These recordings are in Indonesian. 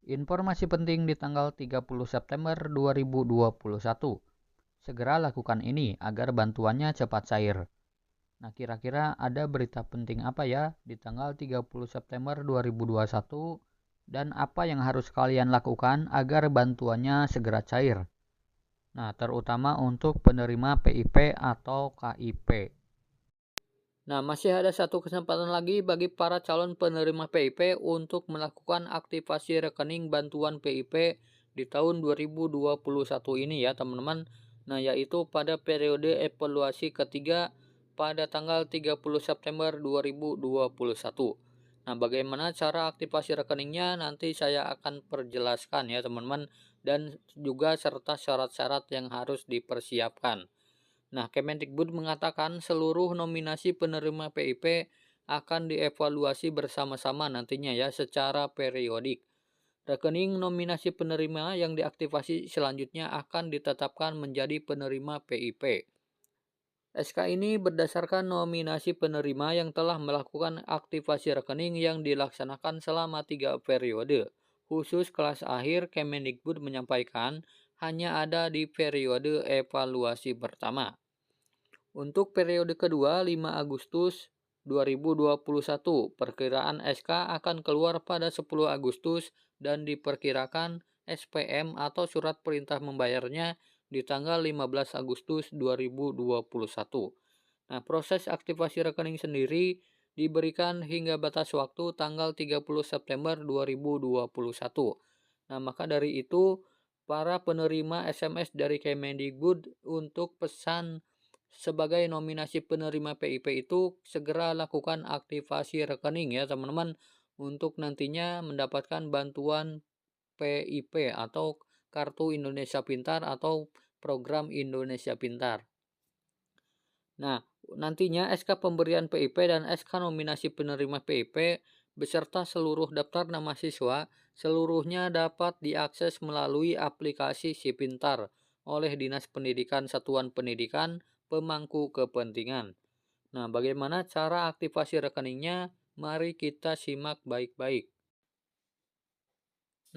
Informasi penting di tanggal 30 September 2021. Segera lakukan ini agar bantuannya cepat cair. Nah, kira-kira ada berita penting apa ya di tanggal 30 September 2021 dan apa yang harus kalian lakukan agar bantuannya segera cair? Nah, terutama untuk penerima PIP atau KIP. Nah, masih ada satu kesempatan lagi bagi para calon penerima PIP untuk melakukan aktivasi rekening bantuan PIP di tahun 2021 ini ya teman-teman. Nah, yaitu pada periode evaluasi ketiga pada tanggal 30 September 2021. Nah, bagaimana cara aktivasi rekeningnya nanti saya akan perjelaskan ya teman-teman, dan juga serta syarat-syarat yang harus dipersiapkan. Nah, Kemendikbud mengatakan seluruh nominasi penerima PIP akan dievaluasi bersama-sama nantinya ya secara periodik. Rekening nominasi penerima yang diaktifasi selanjutnya akan ditetapkan menjadi penerima PIP. SK ini berdasarkan nominasi penerima yang telah melakukan aktivasi rekening yang dilaksanakan selama 3 periode. Khusus kelas akhir, Kemendikbud menyampaikan hanya ada di periode evaluasi pertama. Untuk periode kedua 5 Agustus 2021, perkiraan SK akan keluar pada 10 Agustus dan diperkirakan SPM atau surat perintah membayarnya di tanggal 15 Agustus 2021. Nah, proses aktivasi rekening sendiri diberikan hingga batas waktu tanggal 30 September 2021. Nah, maka dari itu para penerima SMS dari Kemendikbud untuk pesan sebagai nominasi penerima PIP itu segera lakukan aktivasi rekening ya teman-teman, untuk nantinya mendapatkan bantuan PIP atau Kartu Indonesia Pintar atau program Indonesia Pintar. Nah, nantinya SK pemberian PIP dan SK nominasi penerima PIP beserta seluruh daftar nama siswa seluruhnya dapat diakses melalui aplikasi Si Pintar oleh Dinas Pendidikan Satuan Pendidikan pemangku kepentingan. Nah, bagaimana cara aktivasi rekeningnya? Mari kita simak baik-baik.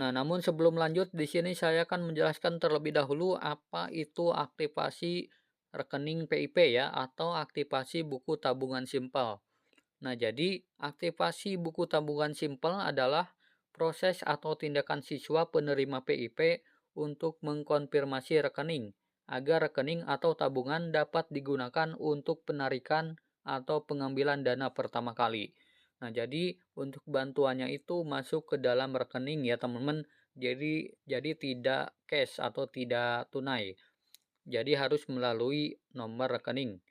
Nah, namun sebelum lanjut, di sini saya akan menjelaskan terlebih dahulu apa itu aktivasi rekening PIP ya, atau aktivasi buku tabungan simpel. Nah, jadi aktivasi buku tabungan simpel adalah proses atau tindakan siswa penerima PIP untuk mengkonfirmasi rekening agar rekening atau tabungan dapat digunakan untuk penarikan atau pengambilan dana pertama kali. Nah, jadi untuk bantuannya itu masuk ke dalam rekening ya, teman-teman. Jadi tidak cash atau tidak tunai. Jadi harus melalui nomor rekening.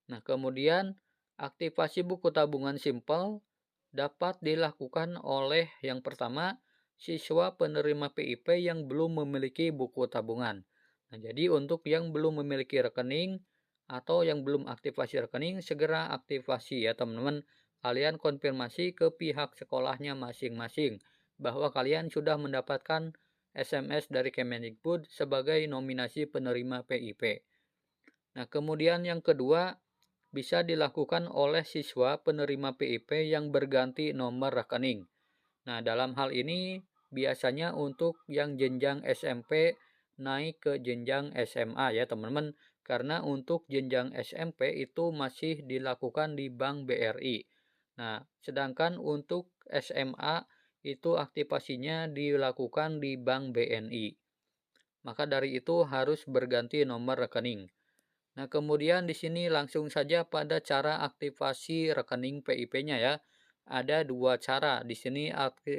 Nah, kemudian aktivasi buku tabungan simpel dapat dilakukan oleh yang pertama, siswa penerima PIP yang belum memiliki buku tabungan. Nah, jadi untuk yang belum memiliki rekening atau yang belum aktivasi rekening, segera aktivasi ya teman-teman. Kalian konfirmasi ke pihak sekolahnya masing-masing bahwa kalian sudah mendapatkan SMS dari Kemendikbud sebagai nominasi penerima PIP. Nah, kemudian yang kedua, bisa dilakukan oleh siswa penerima PIP yang berganti nomor rekening. Nah, dalam hal ini biasanya untuk yang jenjang SMP naik ke jenjang SMA ya teman-teman, karena untuk jenjang SMP itu masih dilakukan di Bank BRI. Nah, sedangkan untuk SMA itu aktivasinya dilakukan di Bank BNI. Maka dari itu harus berganti nomor rekening. Nah, kemudian di sini langsung saja pada cara aktivasi rekening PIP-nya ya. Ada dua cara. Di sini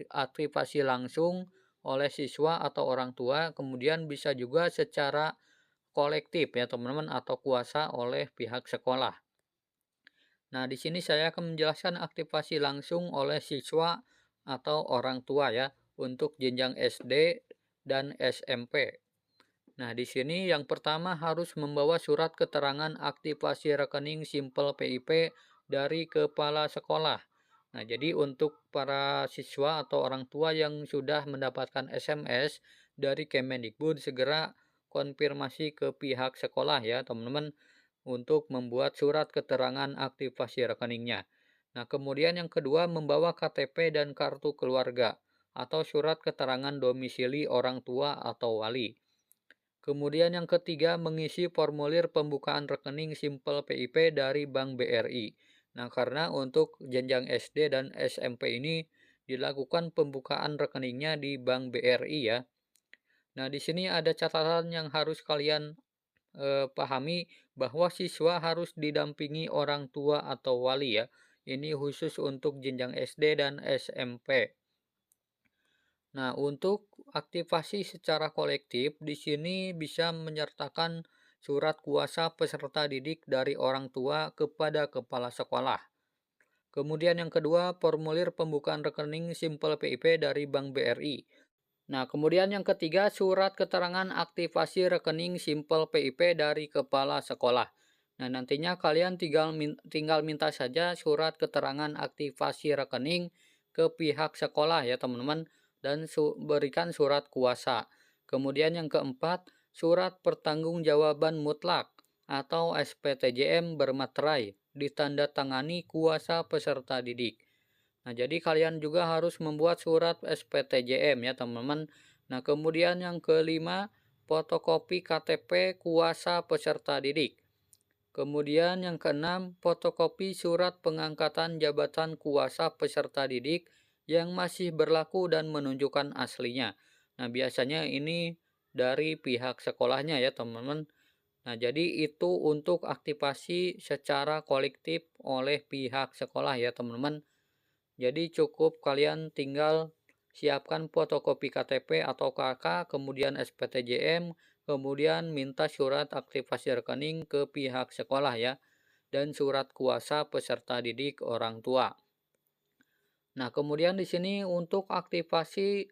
aktivasi langsung oleh siswa atau orang tua, kemudian bisa juga secara kolektif ya teman-teman, atau kuasa oleh pihak sekolah. Nah, di sini saya akan menjelaskan aktivasi langsung oleh siswa atau orang tua ya untuk jenjang SD dan SMP. Nah, di sini yang pertama harus membawa surat keterangan aktivasi rekening simpel PIP dari kepala sekolah. Nah, jadi untuk para siswa atau orang tua yang sudah mendapatkan SMS dari Kemendikbud, segera konfirmasi ke pihak sekolah ya, teman-teman, untuk membuat surat keterangan aktivasi rekeningnya. Nah, kemudian yang kedua membawa KTP dan kartu keluarga. atau surat keterangan domisili orang tua atau wali. Kemudian yang ketiga, mengisi formulir pembukaan rekening Simpel PIP dari Bank BRI. Nah, karena untuk jenjang SD dan SMP ini dilakukan pembukaan rekeningnya di Bank BRI ya. Nah, di sini ada catatan yang harus kalian pahami bahwa siswa harus didampingi orang tua atau wali ya. Ini khusus untuk jenjang SD dan SMP. Nah, untuk aktivasi secara kolektif di sini bisa menyertakan surat kuasa peserta didik dari orang tua kepada kepala sekolah. Kemudian yang kedua, formulir pembukaan rekening Simpel PIP dari Bank BRI. Nah, kemudian yang ketiga, surat keterangan aktivasi rekening Simpel PIP dari kepala sekolah. Nah, nantinya kalian tinggal minta saja surat keterangan aktivasi rekening ke pihak sekolah ya, teman-teman, dan berikan surat kuasa. Kemudian yang keempat, surat pertanggungjawaban mutlak atau SPTJM bermaterai ditandatangani kuasa peserta didik. Nah, jadi kalian juga harus membuat surat SPTJM ya, teman-teman. Nah, kemudian yang kelima, fotokopi KTP kuasa peserta didik. Kemudian yang keenam, fotokopi surat pengangkatan jabatan kuasa peserta didik yang masih berlaku dan menunjukkan aslinya. Nah, biasanya ini dari pihak sekolahnya ya, teman-teman. Nah, jadi itu untuk aktivasi secara kolektif oleh pihak sekolah ya, teman-teman. Jadi cukup kalian tinggal siapkan fotokopi KTP atau KK, kemudian SPTJM, kemudian minta surat aktivasi rekening ke pihak sekolah ya, dan surat kuasa peserta didik orang tua. Nah, kemudian di sini untuk aktivasi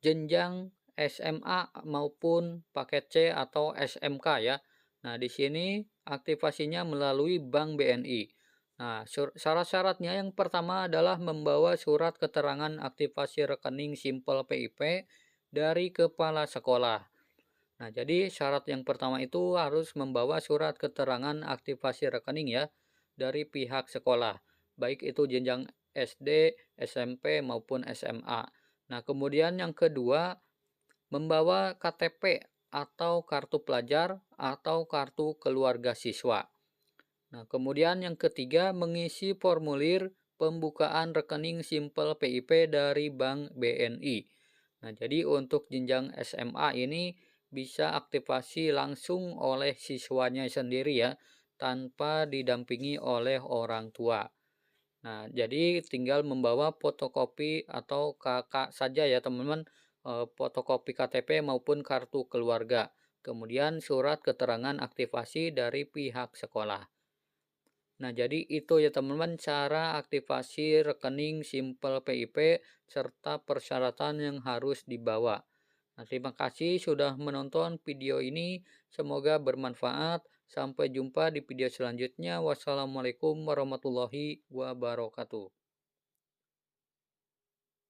jenjang SMA maupun paket C atau SMK ya. Nah, di sini aktivasinya melalui Bank BNI. Nah, syarat-syaratnya yang pertama adalah membawa surat keterangan aktivasi rekening Simpel PIP dari kepala sekolah. Nah, jadi syarat yang pertama itu harus membawa surat keterangan aktivasi rekening ya dari pihak sekolah, baik itu jenjang SD, SMP maupun SMA. Nah, kemudian yang kedua, membawa KTP atau kartu pelajar atau kartu keluarga siswa. Nah, kemudian yang ketiga, mengisi formulir pembukaan rekening Simpel PIP dari Bank BNI. Nah, jadi untuk jenjang SMA ini bisa aktivasi langsung oleh siswanya sendiri ya, tanpa didampingi oleh orang tua. Nah, jadi tinggal membawa fotokopi atau KK saja ya teman-teman, fotokopi KTP maupun kartu keluarga. Kemudian surat keterangan aktivasi dari pihak sekolah. Nah, jadi itu ya teman-teman cara aktivasi rekening Simpel PIP serta persyaratan yang harus dibawa. Nah, terima kasih sudah menonton video ini. Semoga bermanfaat. Sampai jumpa di video selanjutnya. Wassalamualaikum warahmatullahi wabarakatuh.